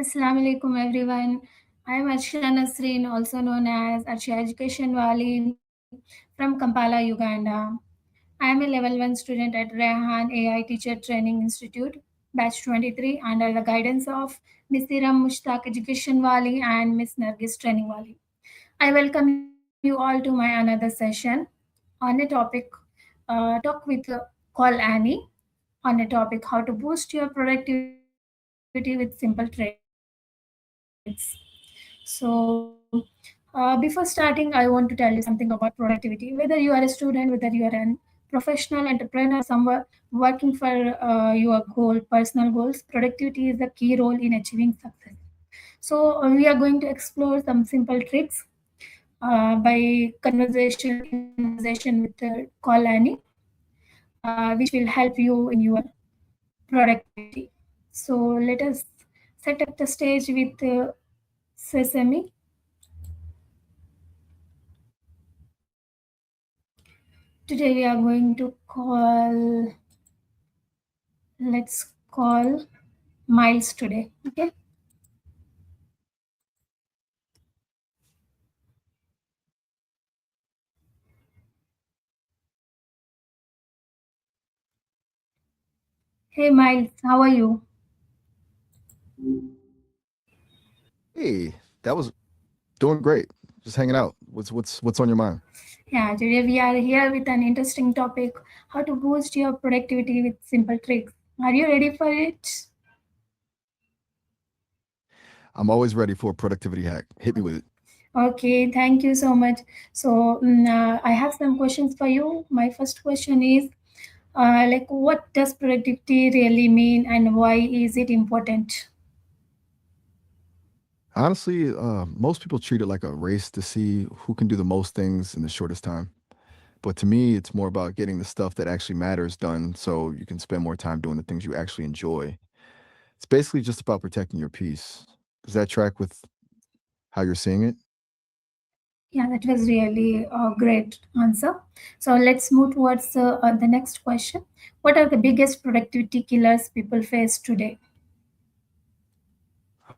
Assalamu alaikum everyone. I am Arsha Nasreen, also known as Arsha Education Wali from Kampala, Uganda. I am a level 1 student at Rehan AI Teacher Training Institute, batch 23, under the guidance of Miss Iram Mushtaq Education Wali and Miss Nargis Training Wali. I welcome you all to my another session on a topic talk with call Annie on a topic how to boost your productivity with simple trades. So, before starting, I want to tell you something about productivity. Whether you are a student, whether you are an professional entrepreneur, or someone working for your goal, personal goals, productivity is the key role in achieving success. So, we are going to explore some simple tricks by conversation with call Annie, which will help you in your productivity. So, let us set up the stage with Sesame. Today we are going to let's call Miles today. Okay. Hey Miles, how are you? Hey, that was doing great. Just hanging out. What's on your mind? Yeah, today we are here with an interesting topic: how to boost your productivity with simple tricks. Are you ready for it? I'm always ready for a productivity hack. Hit me with it. Okay, thank you so much. So, I have some questions for you. My first question is what does productivity really mean and why is it important? Honestly, most people treat it like a race to see who can do the most things in the shortest time. But to me, it's more about getting the stuff that actually matters done so you can spend more time doing the things you actually enjoy. It's basically just about protecting your peace. Does that track with how you're seeing it? Yeah, that was really a great answer. So let's move towards the next question. What are the biggest productivity killers people face today?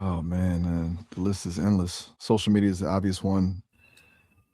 Oh man, the list is endless. Social media is the obvious one.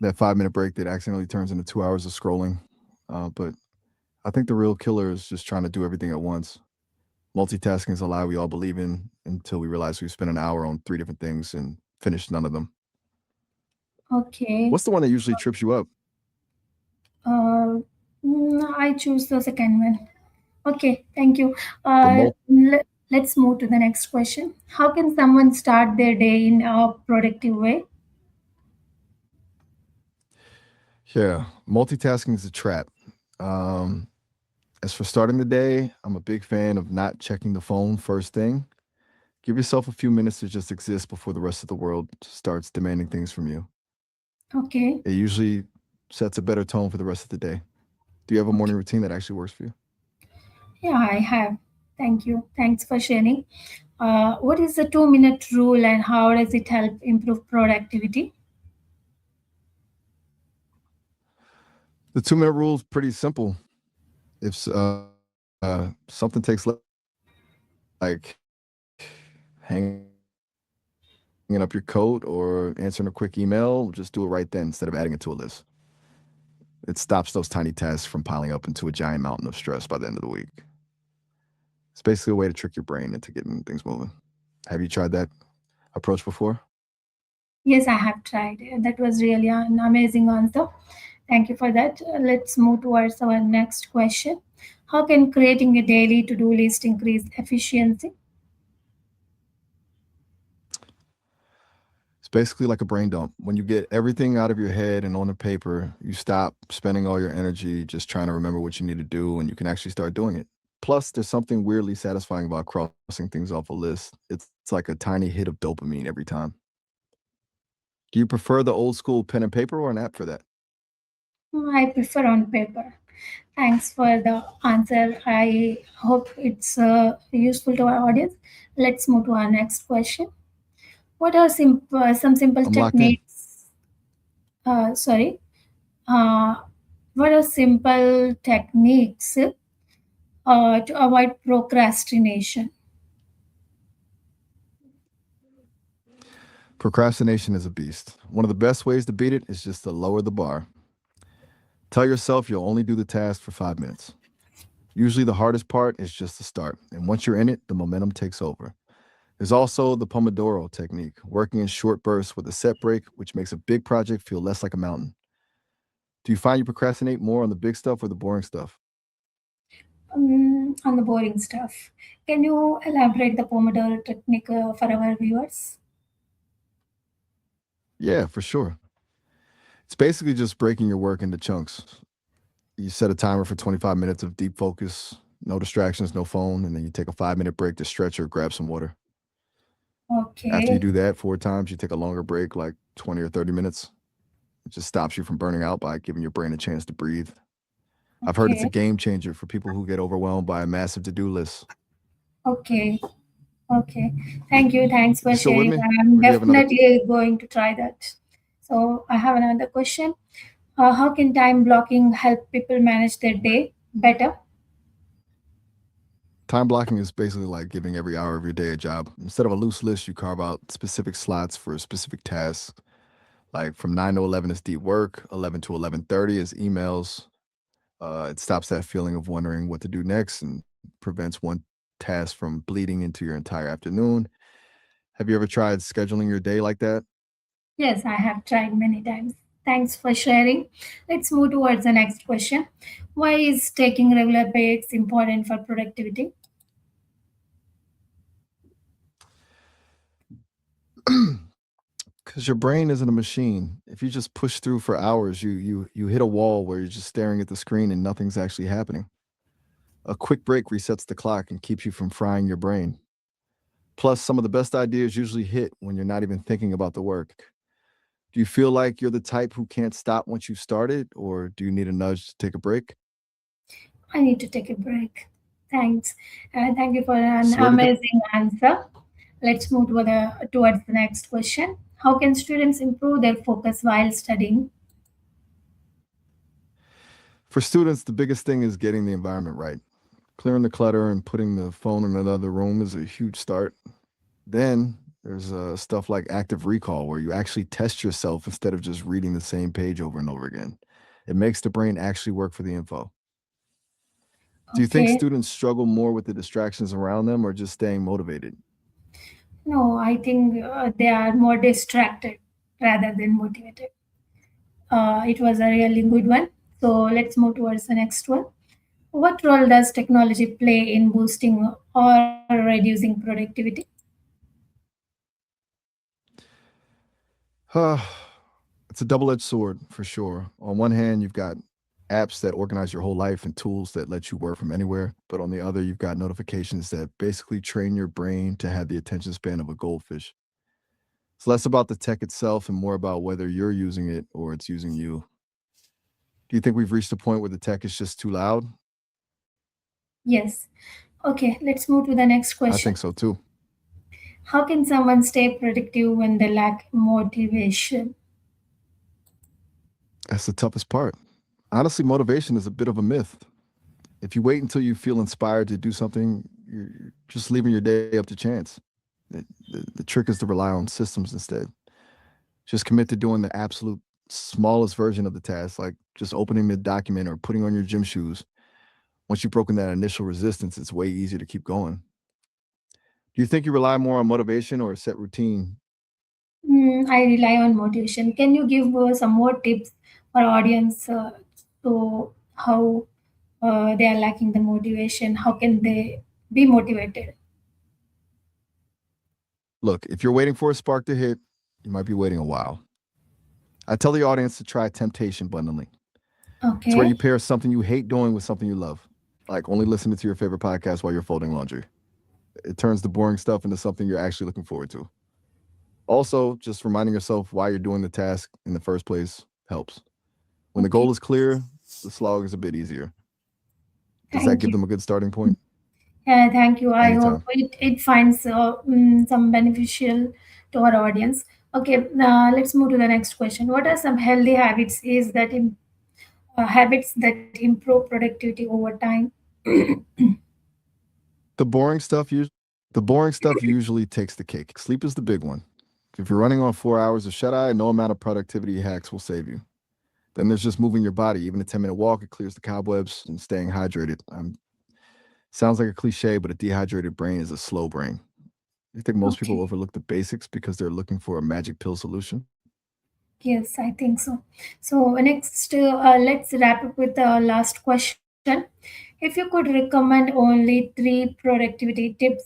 That 5 minute break that accidentally turns into 2 hours of scrolling. But I think the real killer is just trying to do everything at once. Multitasking is a lie we all believe in until we realize we spent an hour on three different things and finished none of them. Okay. What's the one that usually trips you up? Uh, I choose the second one. Okay, thank you. The mul- Let's move to the next question. How can someone start their day in a productive way? yeah, multitasking is a trap. Um, as for starting the day, I'm a big fan of not checking the phone first thing. Give yourself a few minutes to just exist before the rest of the world starts demanding things from you. Okay. It usually sets a better tone for the rest of the day. Do you have a Okay. morning routine that actually works for you? Yeah, I have. Thank you. Thanks for sharing. What is the 2 minute rule and how does it help improve productivity? The 2 minute rule is pretty simple. If something takes like hanging up your coat or answering a quick email, just do it right then instead of adding it to a list. It stops those tiny tasks from piling up into a giant mountain of stress by the end of the week. It's basically a way to trick your brain into getting things moving. Have you tried that approach before? Yes, I have tried. That was really an amazing answer. Thank you for that. Let's move towards our next question. How can creating a daily to do list increase efficiency? It's basically like a brain dump. When you get everything out of your head and on the paper, you stop spending all your energy just trying to remember what you need to do and you can actually start doing it. Plus, there's something weirdly satisfying about crossing things off a list. It's like a tiny hit of dopamine every time. Do you prefer the old school pen and paper or an app for that? I prefer on paper. Thanks for the answer. I hope it's useful to our audience. Let's move to our next question. What are some I'm simple locked in. techniques? Sorry. Uh, what are simple techniques to avoid procrastination? Procrastination is a beast. One of the best ways to beat it is just to lower the bar. Tell yourself you'll only do the task for 5 minutes. Usually, the hardest part is just the start. And once you're in it, the momentum takes over. There's also the Pomodoro technique, working in short bursts with a set break, which makes a big project feel less like a mountain. Do you find you procrastinate more on the big stuff or the boring stuff? On the boring stuff. Can you elaborate the Pomodoro technique for our viewers? Yeah, for sure. It's basically just breaking your work into chunks. You set a timer for 25 minutes of deep focus, no distractions, no phone, and then you take a 5 minute break to stretch or grab some water. After you Okay, do that 4 times, you take a longer break, like 20 or 30 minutes. It just stops you from burning out by giving your brain a chance to breathe. I've heard it's a okay, game changer for people who get overwhelmed by a massive to do list. okay, okay. Thank you. Thanks You for still with sharing. me? I'm Or do you have another? definitely going to try that. So, I have another question. How can time blocking help people manage their day better? Time blocking is basically like giving every hour of your day a job. Instead of a loose list, you carve out specific slots for specific tasks. Like from 9 to 11 is deep work, 11 to 11:30 is emails. It stops that feeling of wondering what to do next and prevents one task from bleeding into your entire afternoon. Have you ever tried scheduling your day like that? Yes, I have tried many times. Thanks for sharing. Let's move towards the next question. Why is taking regular breaks important for productivity? Because your brain isn't a machine. If you just push through for hours, you hit a wall where you're just staring at the screen and nothing's actually happening. A quick break resets the clock and keeps you from frying your brain. Plus, some of the best ideas usually hit when you're not even thinking about the work. Do you feel like you're the type who can't stop once you've started, or do you need a nudge to take a break? I need to take a break. Thanks. Thank you for an Swear to God. amazing answer. Let's move towards the next question. How can students improve their focus while studying? For students, the biggest thing is getting the environment right. Clearing the clutter and putting the phone in another room is a huge start. Then there's stuff like active recall, where you actually test yourself instead of just reading the same page over and over again. It makes the brain actually work for the info. Do you think Okay. students struggle more with the distractions around them or just staying motivated? No, I think they are more distracted rather than motivated. It was a really good one. So let's move towards the next one. What role does technology play in boosting or reducing productivity? Uh, it's a double edged sword for sure. On one hand, you've got apps that organize your whole life and tools that let you work from anywhere. But on the other, you've got notifications that basically train your brain to have the attention span of a goldfish. It's less about the tech itself and more about whether you're using it or it's using you. Do you think we've reached a point where the tech is just too loud? Yes. Okay, let's move to the next I question. think so too. How can someone stay productive when they lack motivation? That's the toughest part. Honestly, motivation is a bit of a myth. If you wait until you feel inspired to do something, you're just leaving your day up to chance. The trick is to rely on systems instead. Just commit to doing the absolute smallest version of the task, like just opening the document or putting on your gym shoes. Once you've broken that initial resistance, it's way easier to keep going. Do you think you rely more on motivation or a set routine? I rely on motivation. Can you give some more tips for audience so how they are lacking the motivation? How can they be motivated? Look, if you're waiting for a spark to hit, you might be waiting a while. I tell the audience to try temptation bundling. It's where Okay, you pair something you hate doing with something you love, like only listening to your favorite podcast while you're folding laundry. It turns the boring stuff into something you're actually looking forward to. Also, just reminding yourself why you're doing the task in the first place helps. When the okay. goal is clear, the slog is a bit easier. Does that Thank give you. them a good starting point? Yeah, thank you. I hope Anytime. it finds some beneficial to our audience. Okay, let's move to the next question. What are some healthy habits that improve productivity over time? The boring stuff usually takes the cake. Sleep is the big one. If you're running on 4 hours of shut eye, no amount of productivity hacks will save you. Then there's just moving your body. Even a 10-minute walk, it clears the cobwebs and staying hydrated. Sounds like a cliche, but a dehydrated brain is a slow brain. You think most people Okay. overlook the basics because they're looking for a magic pill solution? Yes, I think so. So next, let's wrap up with the last question. If you could recommend only three productivity tips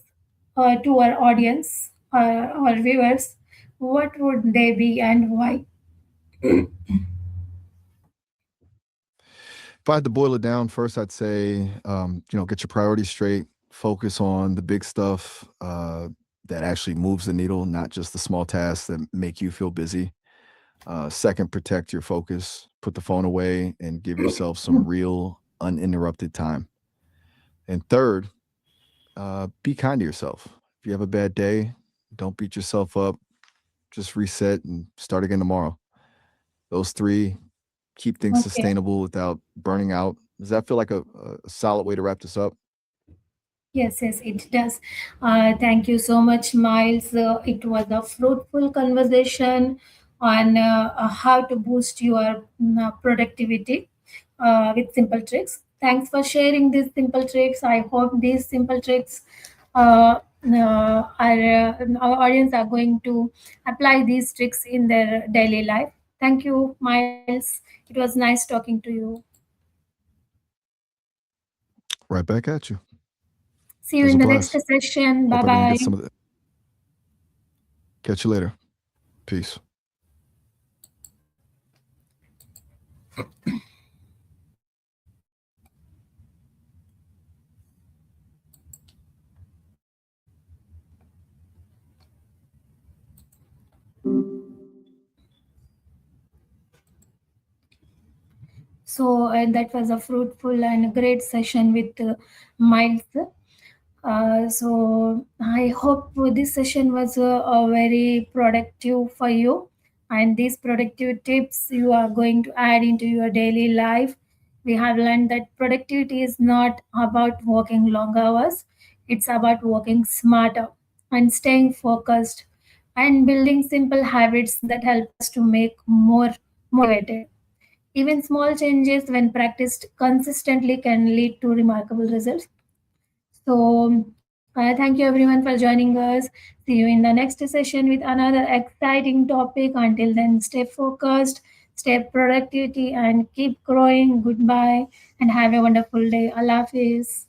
to our audience or viewers, what would they be and why? If I had to boil it down, first I'd say, get your priorities straight. Focus on the big stuff that actually moves the needle, not just the small tasks that make you feel busy. Second, protect your focus. Put the phone away and give yourself some real, uninterrupted time. And third, be kind to yourself. If you have a bad day, don't beat yourself up. Just reset and start again tomorrow. Those three keep things Okay. sustainable without burning out. Does that feel like a solid way to wrap this up? Yes, yes, it does. Thank you so much, Miles. It was a fruitful conversation on how to boost your productivity with simple tricks. Thanks for sharing these simple tricks. I hope these simple tricks our audience are going to apply these tricks in their daily life. Thank you, Miles. It was nice talking to you. Right back at you. See you It was in a the next blast. session. Bye Hope everyone bye. gets some of the. Catch you later. Peace. So that was a fruitful and great session with Miles. So I hope this session was very productive for you, and these productive tips you are going to add into your daily life. We have learned that productivity is not about working long hours; it's about working smarter and staying focused and building simple habits that help us to make more motivated. Even small changes, when practiced consistently, can lead to remarkable results. So, thank you everyone for joining us. See you in the next session with another exciting topic. Until then, stay focused, stay productivity, and keep growing. Goodbye, and have a wonderful day. Allah Hafiz.